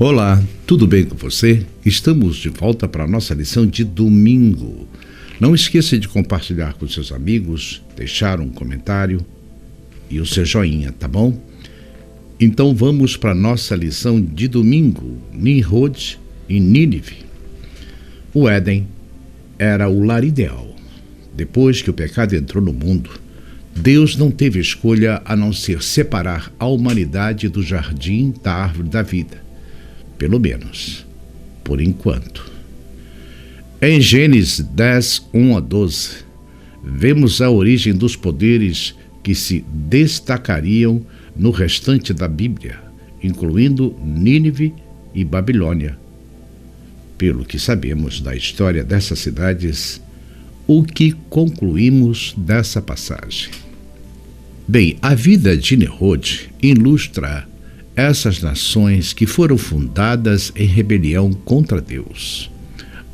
Olá, tudo bem com você? Estamos de volta para a nossa lição de domingo. Não esqueça de compartilhar com seus amigos, deixar um comentário e o seu joinha, tá bom? Então vamos para a nossa lição de domingo, Nimrod e Nínive. O Éden era o lar ideal. Depois que o pecado entrou no mundo, Deus não teve escolha a não ser separar a humanidade do jardim da árvore da vida. Pelo menos, por enquanto. Em Gênesis 10, 1 a 12, vemos a origem dos poderes que se destacariam no restante da Bíblia, incluindo Nínive e Babilônia. Pelo que sabemos da história dessas cidades, o que concluímos dessa passagem? Bem, a vida de Nimrod ilustra essas nações que foram fundadas em rebelião contra Deus.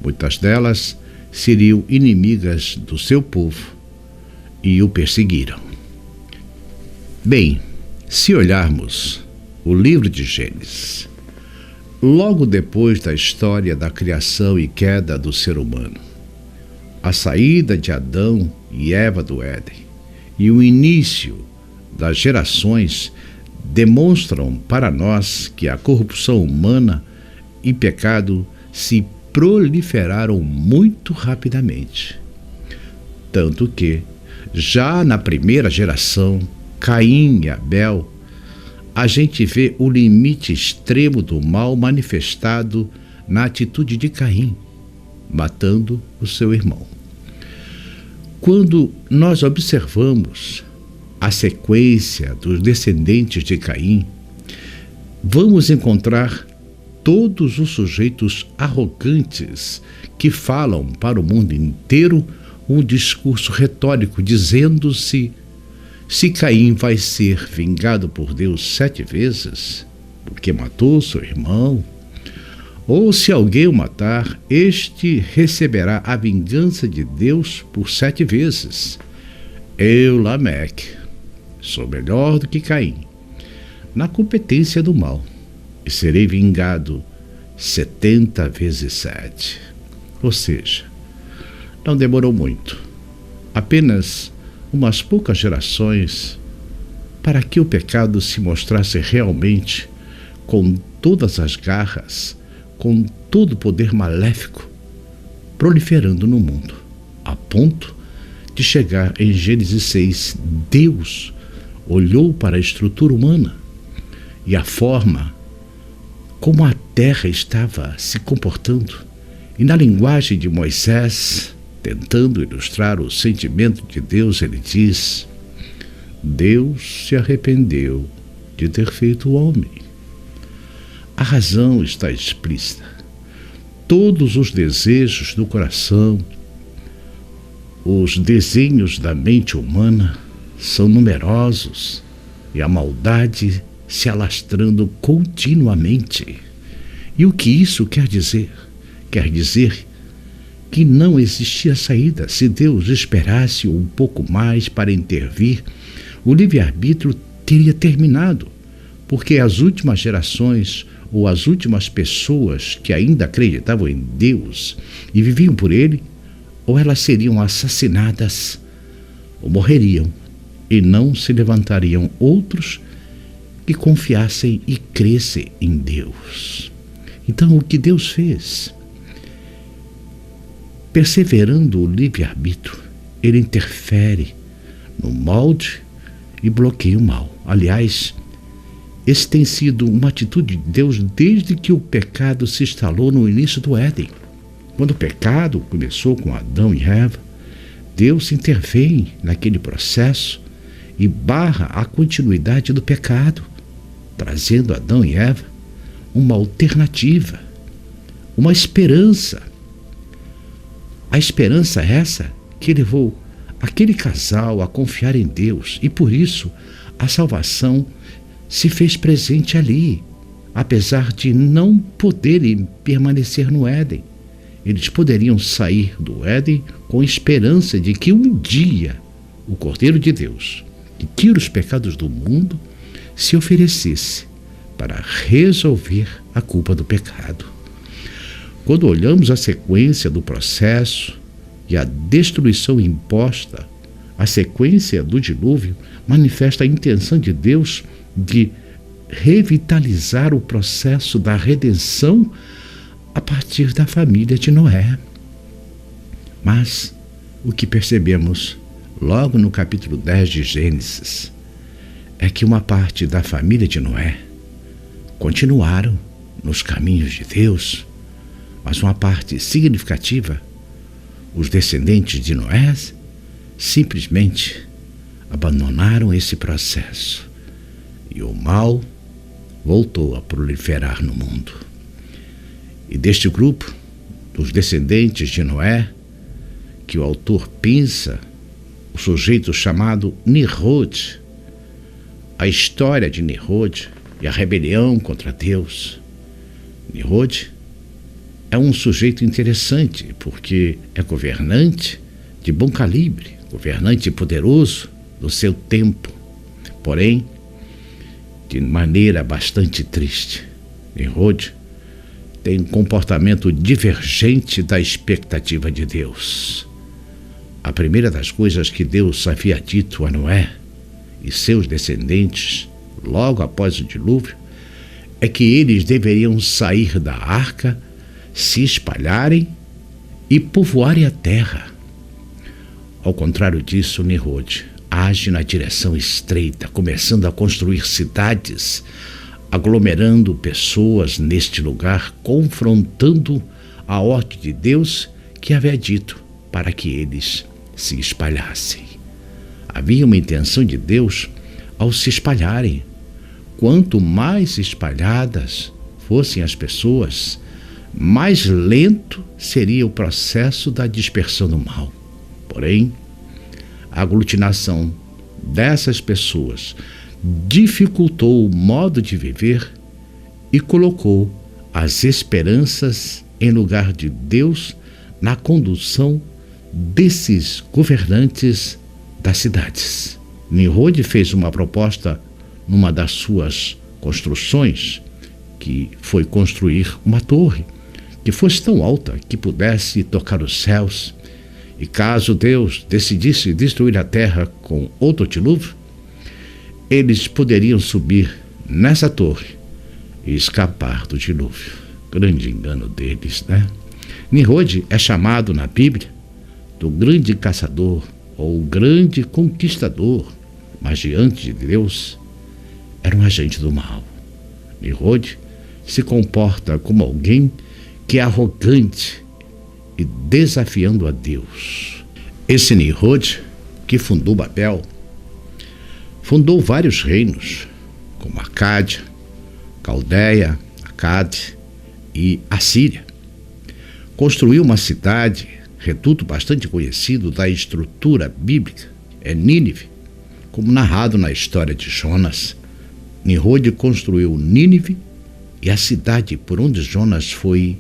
Muitas delas seriam inimigas do seu povo e o perseguiram. Bem, se olharmos o livro de Gênesis, logo depois da história da criação e queda do ser humano, a saída de Adão e Eva do Éden e o início das gerações demonstram para nós que a corrupção humana e pecado se proliferaram muito rapidamente. Tanto que, já na primeira geração, Caim e Abel, a gente vê o limite extremo do mal manifestado na atitude de Caim, matando o seu irmão. Quando nós observamos a sequência dos descendentes de Caim, vamos encontrar todos os sujeitos arrogantes que falam para o mundo inteiro um discurso retórico dizendo-se: se Caim vai ser vingado por Deus 7 vezes, porque matou seu irmão, ou se alguém o matar, este receberá a vingança de Deus por 7 vezes. Eu, Lameque, sou melhor do que Caim na competência do mal, e serei vingado 70 vezes 7. Ou seja, não demorou muito, apenas umas poucas gerações, para que o pecado se mostrasse realmente com todas as garras, com todo o poder maléfico, proliferando no mundo, a ponto de chegar em Gênesis 6, Deus olhou para a estrutura humana e a forma como a terra estava se comportando, e na linguagem de Moisés, tentando ilustrar o sentimento de Deus, ele diz: Deus se arrependeu de ter feito o homem. A razão está explícita. Todos os desejos do coração, os desenhos da mente humana são numerosos e a maldade se alastrando continuamente. E o que isso quer dizer? Quer dizer que não existia saída. Se Deus esperasse um pouco mais para intervir, o livre-arbítrio teria terminado, porque as últimas gerações ou as últimas pessoas que ainda acreditavam em Deus e viviam por Ele, ou elas seriam assassinadas ou morreriam, e não se levantariam outros que confiassem e crescem em Deus. Então, o que Deus fez? Perseverando o livre-arbítrio, ele interfere no molde e bloqueia o mal. Aliás, esse tem sido uma atitude de Deus desde que o pecado se instalou no início do Éden. Quando o pecado começou com Adão e Eva, Deus intervém naquele processo e barra a continuidade do pecado, trazendo a Adão e Eva uma alternativa, uma esperança. A esperança é essa que levou aquele casal a confiar em Deus, e por isso a salvação se fez presente ali, apesar de não poderem permanecer no Éden. Eles poderiam sair do Éden com esperança de que um dia o Cordeiro de Deus, que tira os pecados do mundo, se oferecesse para resolver a culpa do pecado. Quando olhamos a sequência do processo e a destruição imposta, a sequência do dilúvio manifesta a intenção de Deus de revitalizar o processo da redenção a partir da família de Noé. Mas o que percebemos logo no capítulo 10 de Gênesis é que uma parte da família de Noé continuaram nos caminhos de Deus, mas uma parte significativa, os descendentes de Noé, simplesmente abandonaram esse processo e o mal voltou a proliferar no mundo. E deste grupo, dos descendentes de Noé, que o autor pensa o sujeito chamado Nimrod, a história de Nimrod e a rebelião contra Deus. Nimrod é um sujeito interessante porque é governante de bom calibre, governante poderoso do seu tempo, porém de maneira bastante triste. Nimrod tem um comportamento divergente da expectativa de Deus. A primeira das coisas que Deus havia dito a Noé e seus descendentes, logo após o dilúvio, é que eles deveriam sair da arca, se espalharem e povoarem a terra. Ao contrário disso, Nimrod age na direção estreita, começando a construir cidades, aglomerando pessoas neste lugar, confrontando a ordem de Deus que havia dito para que eles se espalhassem. Havia uma intenção de Deus ao se espalharem. Quanto mais espalhadas fossem as pessoas, mais lento seria o processo da dispersão do mal. Porém, a aglutinação dessas pessoas dificultou o modo de viver e colocou as esperanças em lugar de Deus na condução desses governantes das cidades. Nimrod fez uma proposta numa das suas construções, que foi construir uma torre que fosse tão alta que pudesse tocar os céus, e caso Deus decidisse destruir a terra com outro dilúvio, eles poderiam subir nessa torre e escapar do dilúvio. Grande engano deles, né? Nimrod é chamado na Bíblia do grande caçador ou grande conquistador, mas diante de Deus era um agente do mal. Nimrod se comporta como alguém que é arrogante e desafiando a Deus. Esse Nimrod, que fundou Babel, fundou vários reinos, como Acádia, Caldeia, Acade e Assíria. Construiu uma cidade, reduto bastante conhecido da estrutura bíblica, é Nínive, como narrado na história de Jonas. Nimrod construiu Nínive e a cidade por onde Jonas foi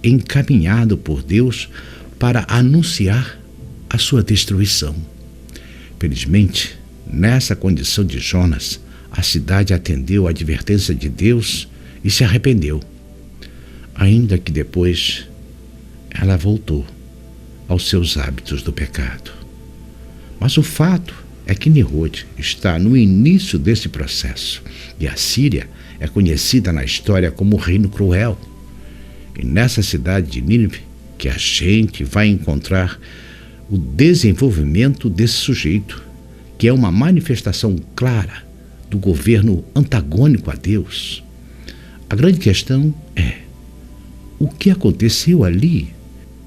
encaminhado por Deus para anunciar a sua destruição. Felizmente, nessa condição de Jonas, a cidade atendeu a advertência de Deus e se arrependeu, ainda que depois ela voltou aos seus hábitos do pecado. Mas o fato é que Nimrod está no início desse processo e a Síria é conhecida na história como o reino cruel. E nessa cidade de Nínive que a gente vai encontrar o desenvolvimento desse sujeito, que é uma manifestação clara do governo antagônico a Deus. A grande questão é: o que aconteceu ali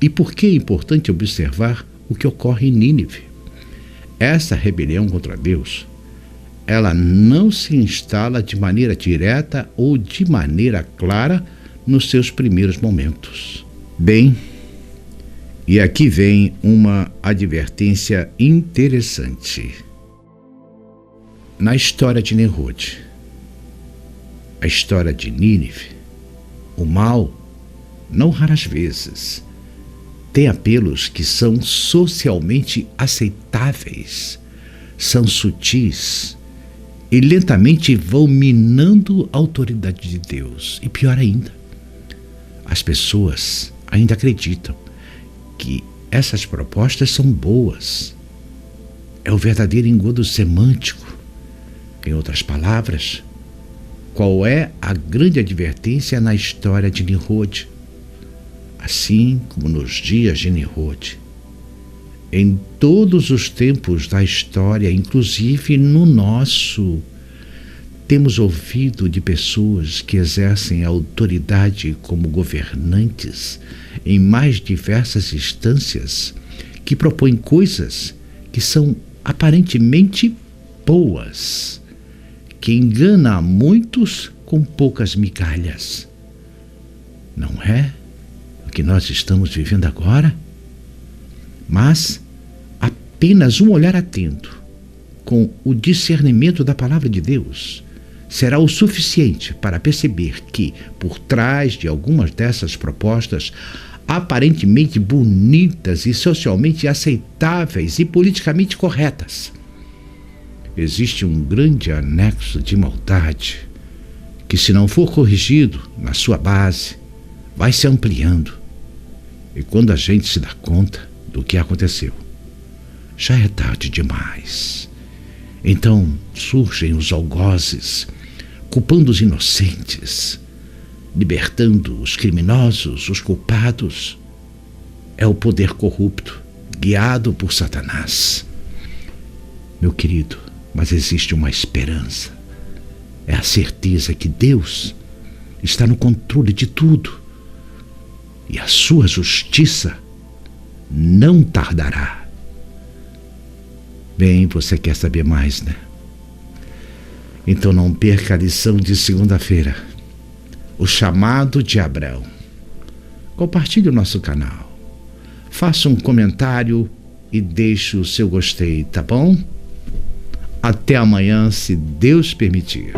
e por que é importante observar o que ocorre em Nínive? Essa rebelião contra Deus, ela não se instala de maneira direta ou de maneira clara nos seus primeiros momentos. Bem, e aqui vem uma advertência interessante. Na história de Nimrod, a história de Nínive, o mal, não raras vezes, tem apelos que são socialmente aceitáveis, são sutis e lentamente vão minando a autoridade de Deus. E pior ainda, as pessoas ainda acreditam que essas propostas são boas. É o verdadeiro engodo semântico. Em outras palavras, qual é a grande advertência na história de Nimrod? Assim como nos dias de Nimrod, em todos os tempos da história, inclusive no nosso, temos ouvido de pessoas que exercem autoridade como governantes em mais diversas instâncias, que propõem coisas que são aparentemente boas, que engana a muitos com poucas migalhas. Não é o que nós estamos vivendo agora? Mas apenas um olhar atento, com o discernimento da palavra de Deus, será o suficiente para perceber que, por trás de algumas dessas propostas, aparentemente bonitas e socialmente aceitáveis e politicamente corretas, existe um grande anexo de maldade que, se não for corrigido na sua base, vai se ampliando. E quando a gente se dá conta do que aconteceu, já é tarde demais. Então surgem os algozes, culpando os inocentes, libertando os criminosos, os culpados. É o poder corrupto, guiado por Satanás. Meu querido, mas existe uma esperança. É a certeza que Deus está no controle de tudo e a sua justiça não tardará. Bem, você quer saber mais, né? Então não perca a lição de segunda-feira, o chamado de Abraão. Compartilhe o nosso canal, faça um comentário e deixe o seu gostei, tá bom? Até amanhã, se Deus permitir.